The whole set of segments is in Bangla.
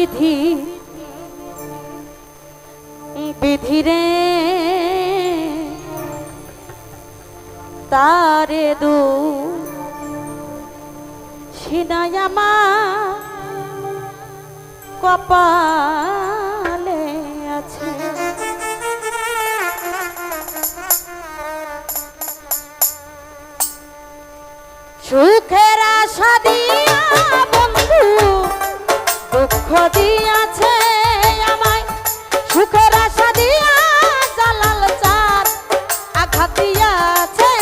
বিধি বিধি রে তারে দু সিনায় আমার কপালে আছে। সুখের আশা দিয়া বন্ধু দুঃখ দিয়াছে আমায়, সুখের আশা দিয়া জালাল চাঁদ আঘাত দিয়াছে।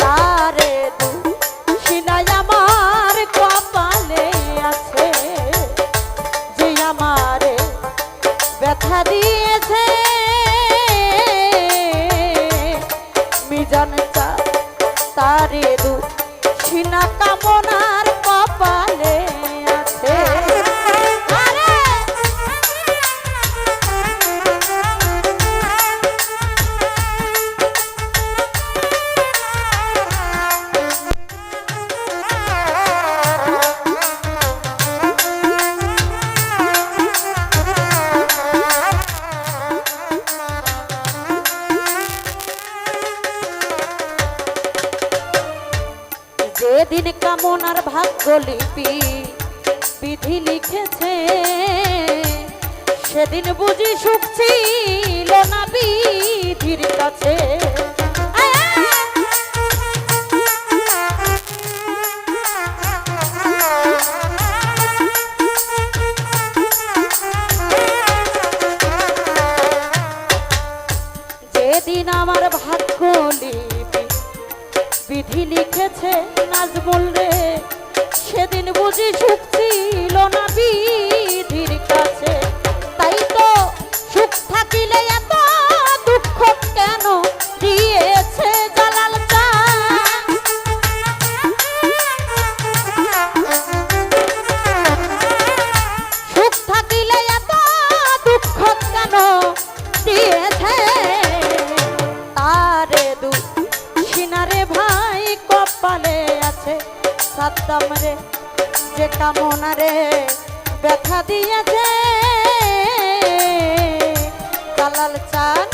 তারে সিনায় আমার কপালে আছে, যে আমারে ব্যথা দিয়েছে। মিজান চাঁদ তারে সিনা কামনার কপালে আছে। যেদিন কামনার ভাগ্য লিপি বিধি লিখেছে, সেদিন বুঝি সুখ ছিল না বিধির কাছে। যেদিন আমার ভাগ্য লিপি বিধি লিখেছে নাজমুল রে, সেদিন বুঝি সুখ ছিল না বিধির কাছে। তাই তো সুখ থাকিলে এত দুঃখ কেন দিয়েছে জালাল চাঁদ। সুখ থাকিলে এত দুঃখ কেন দিয়েছে। তারে সিনারে ভাই কপালে আছে, সাদ্দাম রে যে কামনা রে ব্যথা দিয়েছে। জালাল চাঁদ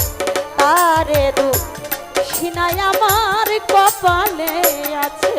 তারে সিনায় আমার কপালে আছে।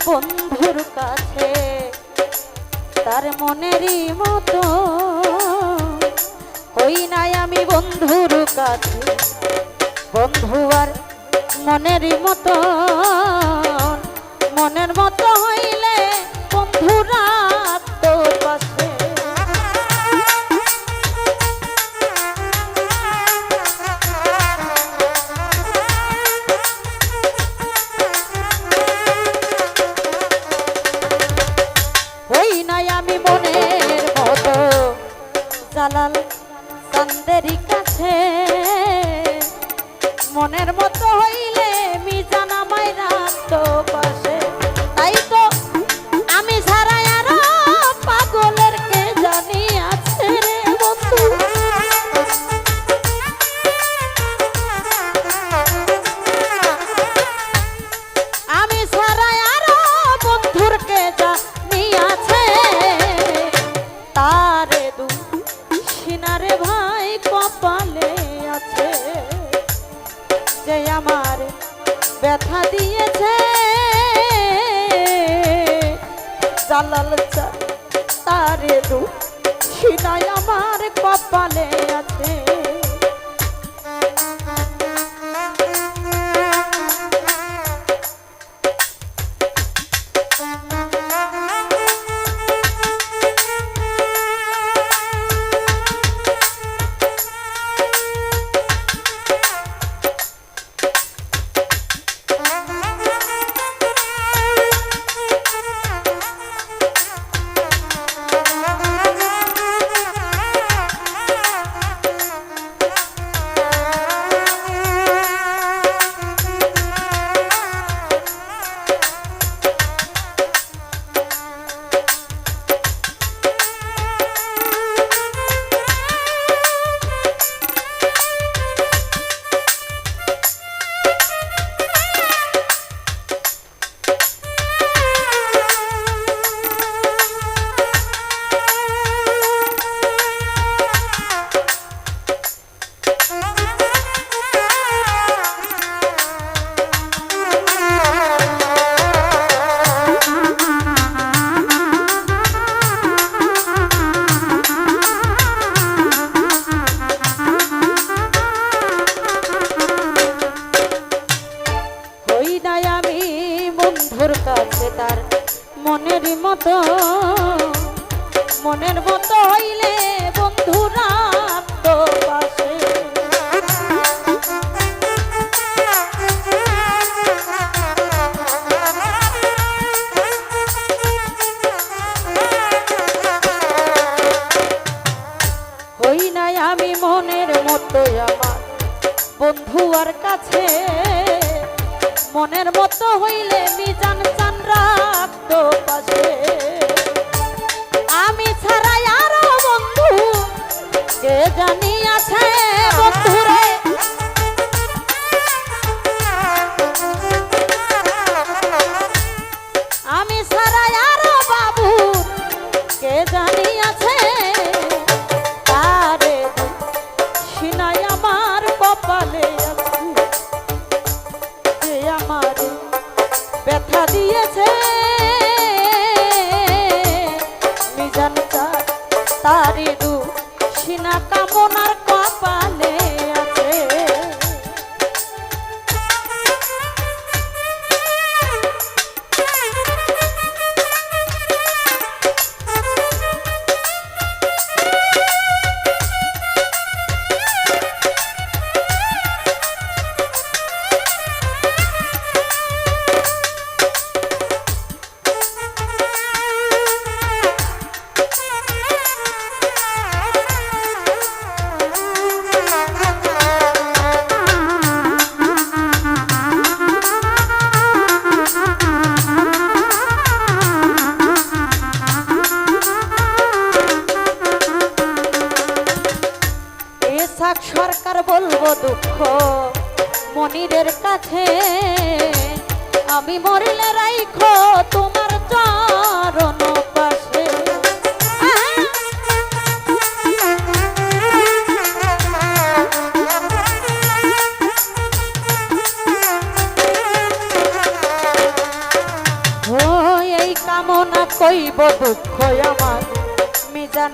বন্ধুর কাছে তার মনেরই মতো হই নাই আমি বন্ধুর কাছে, বন্ধু আর মনেরই মতো। মনের মতো হইলে বন্ধুরা তো পাশে। আমি মনের মতো জালাল চাঁদেরই কাছে, মনের মতো হইলে মিজান আমায় রাখতো পাশে। তাই তো আমি ছাড়া আর পাগলের কে জানি আছে রে বন্ধু। আমি ছাড়া আর বন্ধুর কে জানি আছে। তারে সিনারে ভাই কপালে আছে, যে আমার ব্যথা দিয়েছে। জালাল চাঁদ তারে সিনাই আমার কপালে আছে। বন্ধুর কাছে তার মনের মতো হইলে বন্ধুরা তো পাশে। হই নাই আমি মনের মতো আমার বন্ধু আর কাছে, মনের মতো হইলে মিজান চান রাখতো পাশে। আমি ছাড়াই আরো বন্ধু কে জানি আছে বন্ধুরে, আমি ছাড়াই আরো বাবু কে জানি আছে। তারে সিনাই আমার কপালে আছে, যে আমার ব্যথা দিয়েছে মিজান চার তারি দু সিনা কামনার কপালে আছে। সরকার বলবো দুঃখ মনিরের কাছে, আমি মরলে রাইখো তোমার চরণ পাশে। ও এই কামনা কইব দুঃখ আমার মিজান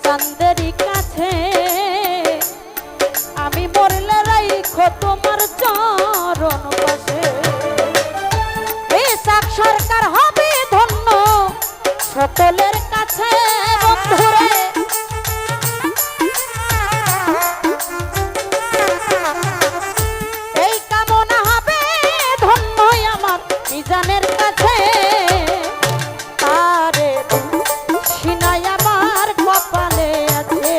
চান্দেরই কাছে, আমি মরলে রাইখো তোমার চরণ পাশে। ইসাক সরকার হবে ধন্য সকলের কাছে বন্ধুরে, এই কামনা হবে ধন্য আমার মিজানের কাছে। তারে সিনাই আমার কপালে আছে,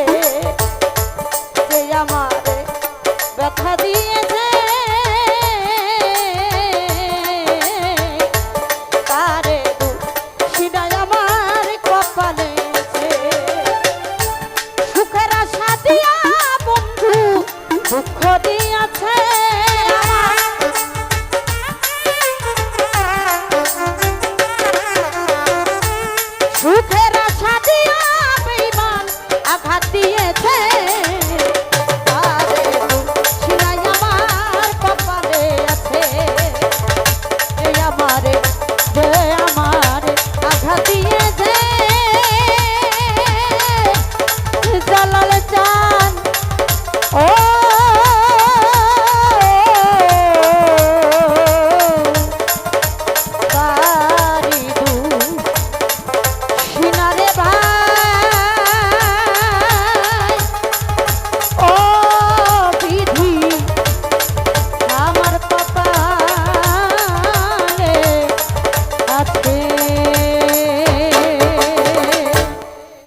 যে আমার ব্যথা দিয়েছে তারে সিনাই আমার কপালে আছে। সুখের আশা দিয়া বন্ধু দুঃখ দিয়াছে আমার, সুখের আশা দিয়া বেঈমান আঘাত দিয়েছে। আমার